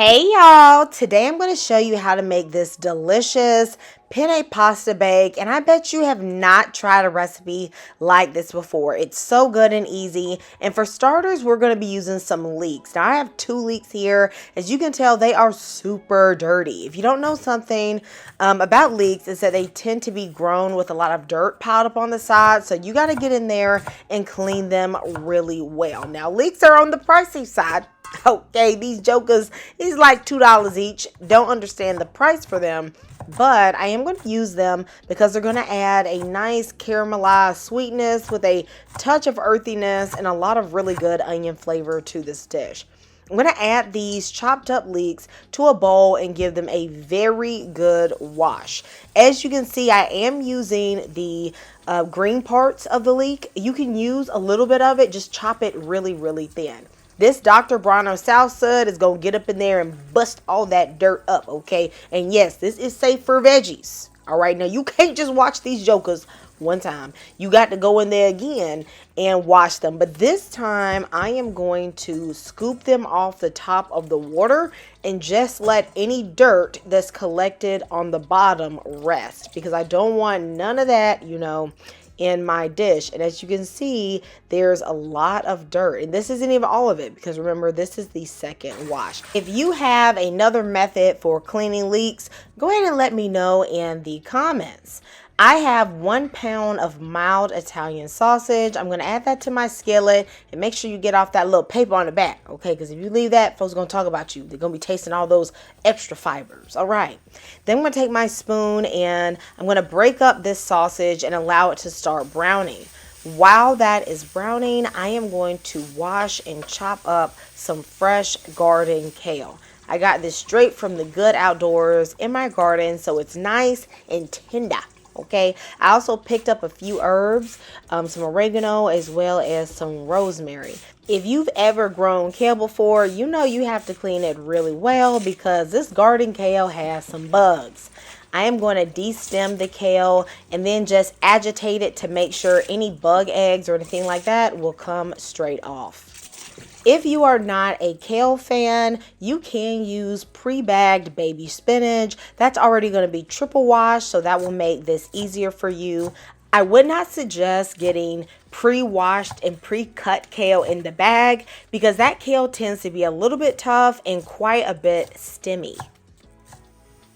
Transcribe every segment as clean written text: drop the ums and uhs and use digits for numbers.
Hey y'all, today I'm going to show you how to make this delicious penne pasta bake, and I bet you have not tried a recipe like this before. It's so good and easy, and for starters we're going to be using some leeks. Now I have 2 leeks here. As you can tell, they are super dirty. If you don't know something about leeks, is that they tend to be grown with a lot of dirt piled up on the side, so you got to get in there and clean them really well. Now leeks are on the pricey side. Okay, these jokers is like $2 each. Don't understand the price for them, but I am going to use them because they're going to add a nice caramelized sweetness with a touch of earthiness and a lot of really good onion flavor to this dish. I'm going to add these chopped up leeks to a bowl and give them a very good wash. As you can see, I am using the green parts of the leek. You can use a little bit of it, just chop it really, really thin. This Dr. Bronner salsa is going to get up in there and bust all that dirt up, okay? And yes, this is safe for veggies, all right? Now, you can't just watch these jokers one time. You got to go in there again and wash them. But this time, I am going to scoop them off the top of the water and just let any dirt that's collected on the bottom rest, because I don't want none of that, in my dish. And as you can see, there's a lot of dirt, and this isn't even all of it, because remember, this is the second wash. If you have another method for cleaning leeks, go ahead and let me know in the comments. I have 1 pound of mild Italian sausage. I'm going to add that to my skillet, and make sure you get off that little paper on the back, okay? Because if you leave that, folks are going to talk about you. They're going to be tasting all those extra fibers, all right? Then I'm going to take my spoon, and I'm going to break up this sausage and allow it to start browning. While that is browning, I am going to wash and chop up some fresh garden kale. I got this straight from the good outdoors in my garden, so it's nice and tender. Okay, I also picked up a few herbs, some oregano, as well as some rosemary. If you've ever grown kale before, you know you have to clean it really well, because this garden kale has some bugs. I am going to de-stem the kale and then just agitate it to make sure any bug eggs or anything like that will come straight off. If you are not a kale fan, you can use pre-bagged baby spinach. That's already going to be triple washed, so that will make this easier for you. I would not suggest getting pre-washed and pre-cut kale in the bag, because that kale tends to be a little bit tough and quite a bit stemmy.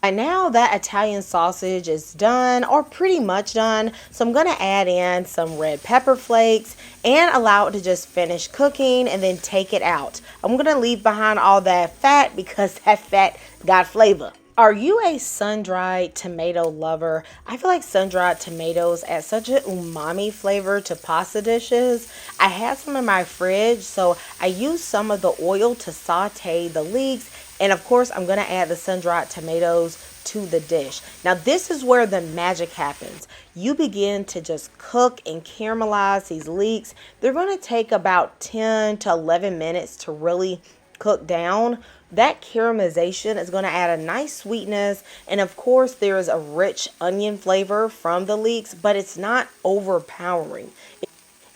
And now that Italian sausage is done, or pretty much done, so I'm going to add in some red pepper flakes and allow it to just finish cooking and then take it out. I'm going to leave behind all that fat, because that fat got flavor. Are you a sun-dried tomato lover? I feel like sun-dried tomatoes add such an umami flavor to pasta dishes. I have some in my fridge, so I use some of the oil to saute the leeks. And of course, I'm going to add the sun-dried tomatoes to the dish. Now, this is where the magic happens. You begin to just cook and caramelize these leeks. They're going to take about 10 to 11 minutes to really cook down. That caramelization is going to add a nice sweetness. And of course, there is a rich onion flavor from the leeks, but it's not overpowering.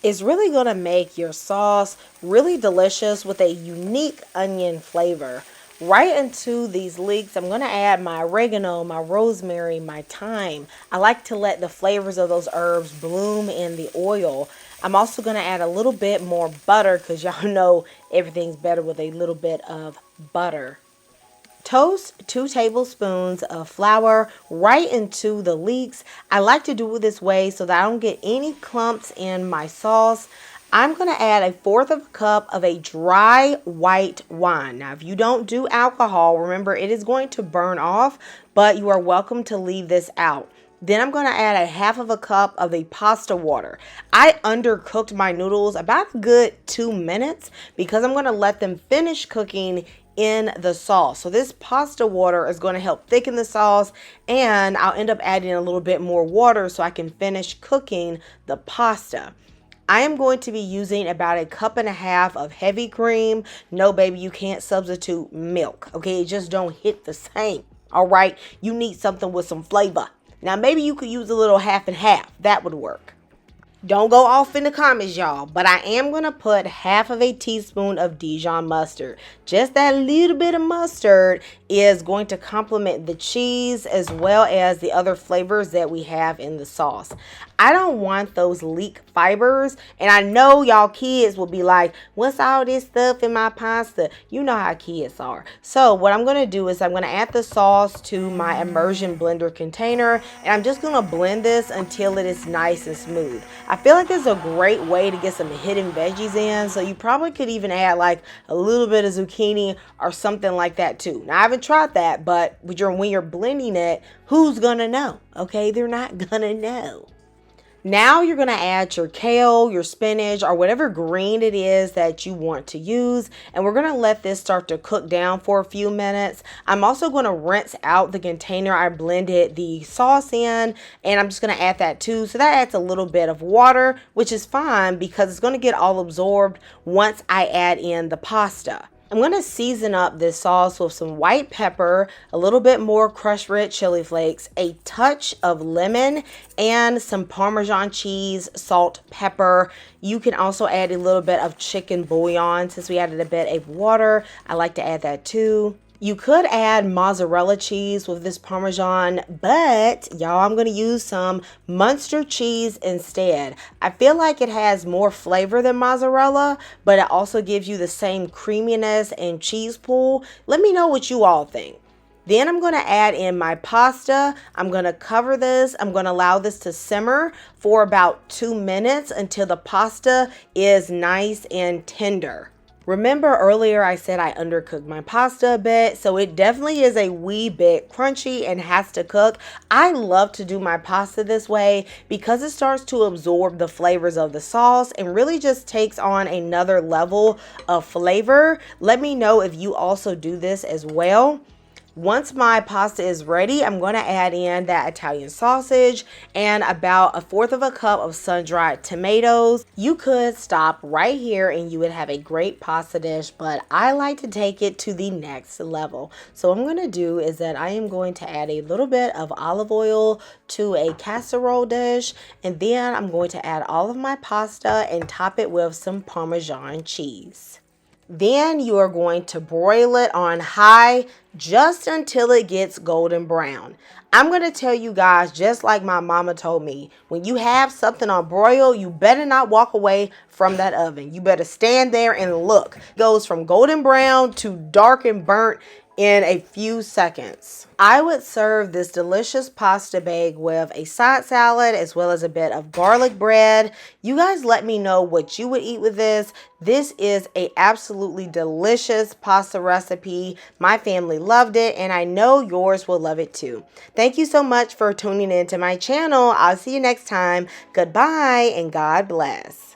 It's really going to make your sauce really delicious with a unique onion flavor. Right into these leeks, I'm going to add my oregano, my rosemary, my thyme. I like to let the flavors of those herbs bloom in the oil. I'm also going to add a little bit more butter, because y'all know everything's better with a little bit of butter. Toast 2 tablespoons of flour right into the leeks. I like to do it this way so that I don't get any clumps in my sauce. I'm going to add 1/4 cup of a dry white wine. Now, if you don't do alcohol, remember, it is going to burn off, but you are welcome to leave this out. Then I'm going to add 1/2 cup of the pasta water. I undercooked my noodles about a good 2 minutes, because I'm going to let them finish cooking in the sauce. So this pasta water is going to help thicken the sauce, and I'll end up adding a little bit more water so I can finish cooking the pasta. I am going to be using about 1.5 cups of heavy cream. No, baby, you can't substitute milk, okay? It just don't hit the same, all right? You need something with some flavor. Now, maybe you could use a little half and half. That would work. Don't go off in the comments, y'all, but I am going to put half of a teaspoon of Dijon mustard. Just that little bit of mustard is going to complement the cheese as well as the other flavors that we have in the sauce. I don't want those leek fibers, and I know y'all kids will be like, what's all this stuff in my pasta? You know how kids are. So what I'm going to do is I'm going to add the sauce to my immersion blender container, and I'm just going to blend this until it is nice and smooth. I feel like this is a great way to get some hidden veggies in, so you probably could even add like a little bit of zucchini or something like that too. Now I haven't tried that, but when you're blending it, who's gonna know? Okay, they're not gonna know. Now you're going to add your kale, your spinach, or whatever green it is that you want to use. And we're going to let this start to cook down for a few minutes. I'm also going to rinse out the container I blended the sauce in, and I'm just going to add that too. So that adds a little bit of water, which is fine because it's going to get all absorbed once I add in the pasta. I'm going to season up this sauce with some white pepper, a little bit more crushed red chili flakes, a touch of lemon, and some Parmesan cheese, salt, pepper. You can also add a little bit of chicken bouillon. Since we added a bit of water, I like to add that too. You could add mozzarella cheese with this Parmesan, but y'all, I'm going to use some Munster cheese instead. I feel like it has more flavor than mozzarella, but it also gives you the same creaminess and cheese pull. Let me know what you all think. Then I'm going to add in my pasta. I'm going to cover this. I'm going to allow this to simmer for about 2 minutes until the pasta is nice and tender. Remember earlier I said I undercooked my pasta a bit, so it definitely is a wee bit crunchy and has to cook. I love to do my pasta this way because it starts to absorb the flavors of the sauce and really just takes on another level of flavor. Let me know if you also do this as well. Once my pasta is ready, I'm going to add in that Italian sausage and about 1/4 cup of sun-dried tomatoes. You could stop right here and you would have a great pasta dish, but I like to take it to the next level. So what I'm going to do is that I am going to add a little bit of olive oil to a casserole dish, and then I'm going to add all of my pasta and top it with some Parmesan cheese. Then you are going to broil it on high just until it gets golden brown. I'm going to tell you guys, just like my mama told me, when you have something on broil, you better not walk away from that oven. You better stand there and look. It goes from golden brown to dark and burnt in a few seconds. I would serve this delicious pasta bake with a side salad as well as a bit of garlic bread. You guys let me know what you would eat with this. This is a absolutely delicious pasta recipe. My family loved it and I know yours will love it too. Thank you so much for tuning in to my channel. I'll see you next time. Goodbye and God bless.